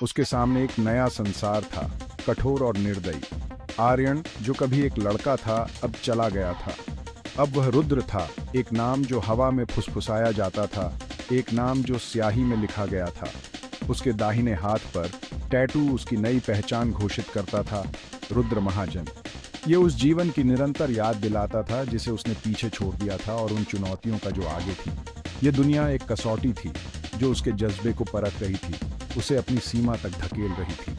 उसके सामने एक नया संसार था, कठोर और निर्दयी। आर्यन, जो कभी एक लड़का था, अब चला गया था। अब वह रुद्र था, एक नाम जो हवा में फुसफुसाया जाता था, एक नाम जो स्याही में लिखा गया था। उसके दाहिने हाथ पर टैटू उसकी नई पहचान घोषित करता था, रुद्र महाजन। ये उस जीवन की निरंतर याद दिलाता था जिसे उसने पीछे छोड़ दिया था, और उन चुनौतियों का जो आगे थी। ये दुनिया एक कसौटी थी जो उसके जज्बे को परख रही थी, उसे अपनी सीमा तक धकेल रही थी।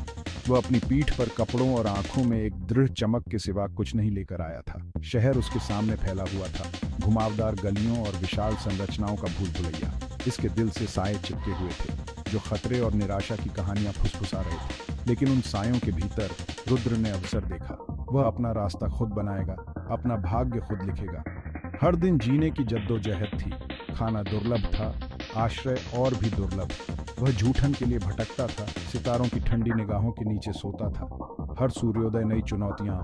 वह अपनी पीठ पर कपड़ों और आंखों में एक दृढ़ चमक के सिवा कुछ नहीं लेकर आया था। शहर उसके सामने फैला हुआ था, घुमावदार गलियों और विशाल संरचनाओं का भूल भुलैया। इसके दिल से साए चिपके हुए थे, जो खतरे और निराशा की कहानियां फुसफुसा रहे थे। लेकिन उन सायों के भीतर रुद्र ने अवसर देखा। वह अपना रास्ता खुद बनाएगा, अपना भाग्य खुद लिखेगा। हर दिन जीने की जद्दोजहद थी। खाना दुर्लभ था, आश्रय और भी दुर्लभ। वह जूठन के लिए भटकता था, सितारों की ठंडी निगाहों के नीचे सोता था। हर सूर्योदय नई चुनौतियां,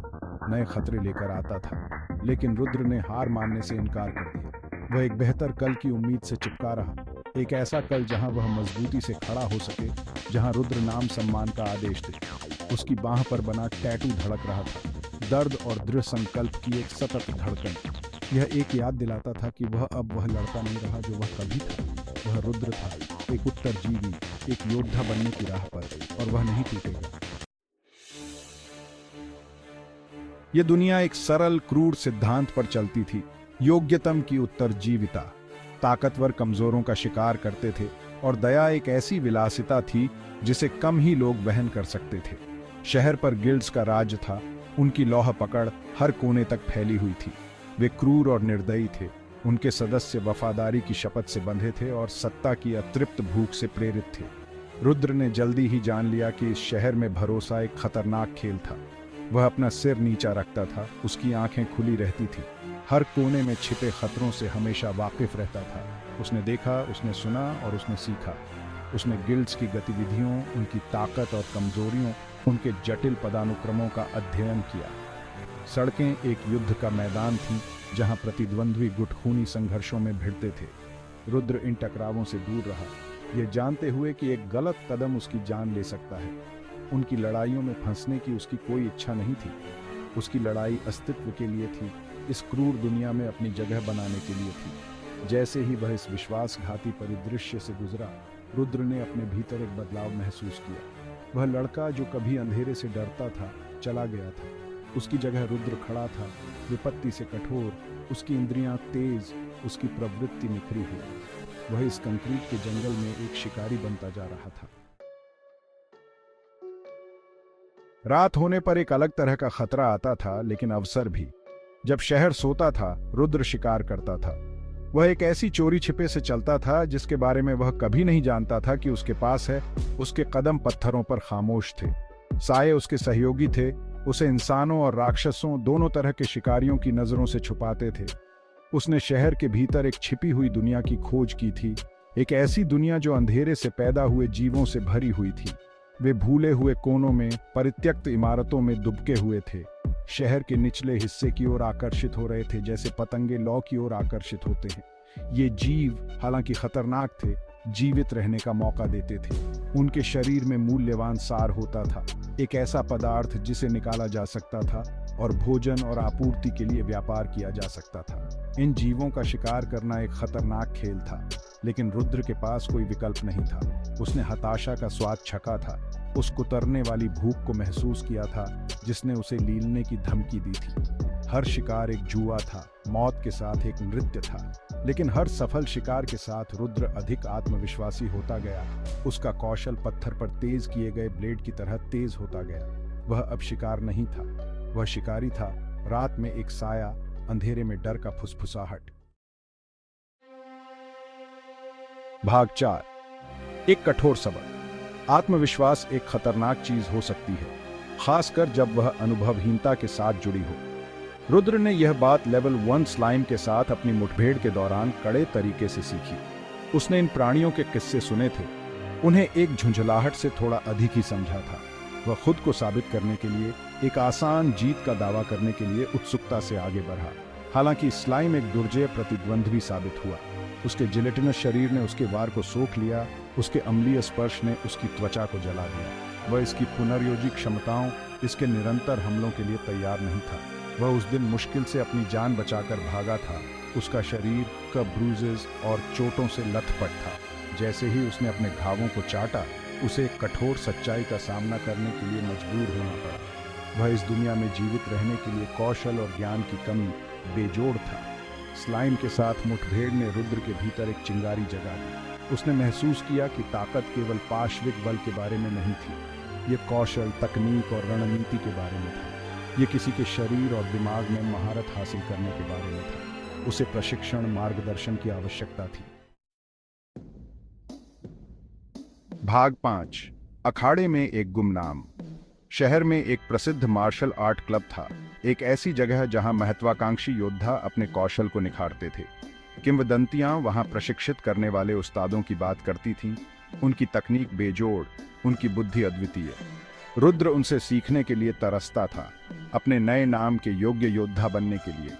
नए खतरे लेकर आता था। लेकिन रुद्र ने हार मानने से इनकार कर दिया। वह एक बेहतर कल की उम्मीद से चिपका रहा, एक ऐसा कल जहां वह मजबूती से खड़ा हो सके, जहां रुद्र नाम सम्मान का आदेश दे। उसकी बाह पर बना टैटू धड़क रहा था, दर्द और दृढ़ संकल्प की एक सतत धड़कन। यह एक याद दिलाता था कि वह अब वह लड़का नहीं रहा जो वह कभी था। वह रुद्र था, एक उत्तरजीवी, एक योद्धा बनने की राह पर, और वह नहीं टूटेगा। यह दुनिया एक सरल क्रूर सिद्धांत पर चलती थी, योग्यतम की उत्तरजीविता। ताकतवर कमजोरों का शिकार करते थे, और दया एक ऐसी विलासिता थी जिसे कम ही लोग वहन कर सकते थे। शहर पर गिल्ड्स का राज था, उनकी लौह पकड़ हर कोने तक फैली हुई थी। वे क्रूर और निर्दयी थे, उनके सदस्य वफादारी की शपथ से बंधे थे और सत्ता की अतृप्त भूख से प्रेरित थे। रुद्र ने जल्दी ही जान लिया कि इस शहर में भरोसा एक खतरनाक खेल था। वह अपना सिर नीचा रखता था, उसकी आंखें खुली रहती थी, हर कोने में छिपे खतरों से हमेशा वाकिफ रहता था। उसने देखा, उसने सुना और उसने सीखा। उसने गिल्ड्स की गतिविधियों, उनकी ताकत और कमजोरियों, उनके जटिल पदानुक्रमों का अध्ययन किया। सड़कें एक युद्ध का मैदान थीं, जहां प्रतिद्वंद्वी गुटखूनी संघर्षों में भिड़ते थे। रुद्र इन टकरावों से दूर रहा, यह जानते हुए कि एक गलत कदम उसकी जान ले सकता है। उनकी लड़ाइयों में फंसने की उसकी कोई इच्छा नहीं थी। उसकी लड़ाई अस्तित्व के लिए थी, इस क्रूर दुनिया में अपनी जगह बनाने के लिए थी। जैसे ही वह इस विश्वासघाती परिदृश्य से गुजरा, रुद्र ने अपने भीतर एक बदलाव महसूस किया। वह लड़का जो कभी अंधेरे से डरता था, चला गया था। उसकी जगह रुद्र खड़ा था, विपत्ति से कठोर, उसकी इंद्रियां तेज, उसकी प्रवृत्ति निखरी हुई। वह इस कंक्रीट के जंगल में एक शिकारी बनता जा रहा था। रात होने पर एक अलग तरह का खतरा आता था, लेकिन अवसर भी। जब शहर सोता था, रुद्र शिकार करता था। वह एक ऐसी चोरी छिपे से चलता था जिसके बारे में वह कभी नहीं जानता था कि उसके पास है। उसके कदम पत्थरों पर खामोश थे, साये उसके सहयोगी थे। उसे इंसानों और राक्षसों, दोनों तरह के शिकारियों की नजरों से छुपाते थे। उसने शहर के भीतर एक छिपी हुई दुनिया की खोज की थी, एक ऐसी दुनिया जो अंधेरे से पैदा हुए जीवों से भरी हुई थी। वे भूले हुए कोनों में, परित्यक्त इमारतों में दुबके हुए थे, शहर के निचले हिस्से की ओर आकर्षित हो रहे थे, जैसे पतंगे लौ की ओर आकर्षित होते हैं। ये जीव हालांकि खतरनाक थे, जीवित रहने का मौका देते थे। उनके शरीर में मूल्यवान सार होता था, एक ऐसा पदार्थ जिसे निकाला जा सकता था और भोजन और आपूर्ति के लिए व्यापार किया जा सकता था। इन जीवों का शिकार करना एक खतरनाक खेल था, लेकिन रुद्र के पास कोई विकल्प नहीं था। उसने हताशा का स्वाद चखा था, उस कुतरने वाली भूख को महसूस किया था जिसने उसे लीलने की धमकी दी थी। हर शिकार एक जुआ था, मौत के साथ एक नृत्य था। लेकिन हर सफल शिकार के साथ रुद्र अधिक आत्मविश्वासी होता गया। उसका कौशल पत्थर पर तेज किए गए ब्लेड की तरह तेज होता गया। वह अब शिकार नहीं था, वह शिकारी था, रात में एक साया, अंधेरे में डर का फुसफुसाहट। भाग 4। एक कठोर सबक। आत्मविश्वास एक खतरनाक चीज हो सकती है, खासकर जब वह अनुभवहीनता के साथ जुड़ी हो। रुद्र ने यह बात लेवल 1 स्लाइम के साथ अपनी मुठभेड़ के दौरान कड़े तरीके से सीखी। उसने इन प्राणियों के किस्से सुने थे, उन्हें एक झुंझलाहट से थोड़ा अधिक ही समझा था। वह खुद को साबित करने के लिए, एक आसान जीत का दावा करने के लिए उत्सुकता से आगे बढ़ा। हालांकि स्लाइम एक दुर्जय प्रतिद्वंद्वी साबित हुआ। उसके जिलेटिनस शरीर ने उसके वार को सोख लिया उसके अम्लीय स्पर्श ने उसकी त्वचा को जला दिया। वह इसकी पुनर्योजी क्षमताओं, इसके निरंतर हमलों के लिए तैयार नहीं था। वह उस दिन मुश्किल से अपनी जान बचाकर भागा था। उसका शरीर का ब्रूजेस और चोटों से लथपथ था। जैसे ही उसने अपने घावों को चाटा, उसे एक कठोर सच्चाई का सामना करने के लिए मजबूर होना पड़ा। वह इस दुनिया में जीवित रहने के लिए कौशल और ज्ञान की कमी बेजोड़ था। स्लाइम के साथ मुठभेड़ ने रुद्र के भीतर एक चिंगारी जगा दी। उसने महसूस किया कि ताकत केवल पाश्विक बल के बारे में नहीं थी। ये कौशल, तकनीक और रणनीति के बारे में था। ये किसी के शरीर और दिमाग में महारत हासिल करने के बारे में था। उसे प्रशिक्षण, मार्गदर्शन की आवश्यकता थी। भाग 5। अखाड़े में एक गुमनाम। शहर में एक प्रसिद्ध मार्शल आर्ट क्लब था, एक ऐसी जगह जहां महत्वाकांक्षी योद्धा अपने कौशल को निखारते थे। किंवदंतियां वहां प्रशिक्षित करने वाले उस्तादों की बात करती थीं। उनकी तकनीक बेजोड़, उनकी बुद्धि अद्वितीय। रुद्र उनसे सीखने के लिए तरसता था, अपने नए नाम के योग्य योद्धा बनने के लिए।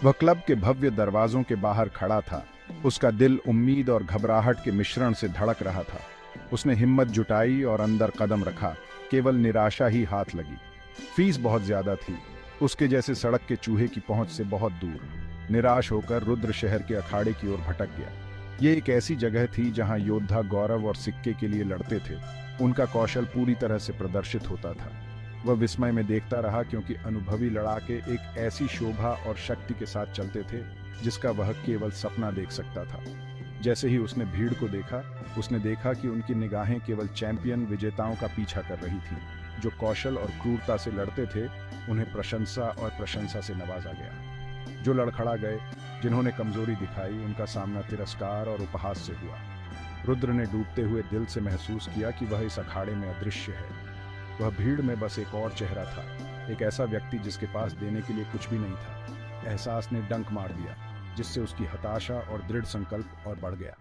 वह क्लब के भव्य दरवाजों के बाहर खड़ा था। उसका दिल उम्मीद और घबराहट के मिश्रण से धड़क रहा था। उसने हिम्मत जुटाई और अंदर कदम रखा। केवल निराशा ही हाथ लगी। फीस बहुत ज्यादा थी, उसके जैसे सड़क के चूहे की पहुंच से बहुत दूर। निराश होकर रुद्र शहर के अखाड़े की ओर भटक गया। ये एक ऐसी जगह थी जहां योद्धा गौरव और सिक्के के लिए लड़ते थे। उनका कौशल पूरी तरह से प्रदर्शित होता था। वह विस्मय में देखता रहा, क्योंकि अनुभवी लड़ाके एक ऐसी शोभा और शक्ति के साथ चलते थे जिसका वह केवल सपना देख सकता था। जैसे ही उसने भीड़ को देखा, उसने देखा कि उनकी निगाहें केवल चैंपियन विजेताओं का पीछा कर रही थी। जो कौशल और क्रूरता से लड़ते थे, उन्हें प्रशंसा से नवाजा गया। जो लड़खड़ा गए, जिन्होंने कमजोरी दिखाई, उनका सामना तिरस्कार और उपहास से हुआ। रुद्र ने डूबते हुए दिल से महसूस किया कि वह इस अखाड़े में अदृश्य है। वह भीड़ में बस एक और चेहरा था, एक ऐसा व्यक्ति जिसके पास देने के लिए कुछ भी नहीं था। एहसास ने डंक मार दिया, जिससे उसकी हताशा और दृढ़ संकल्प और बढ़ गया।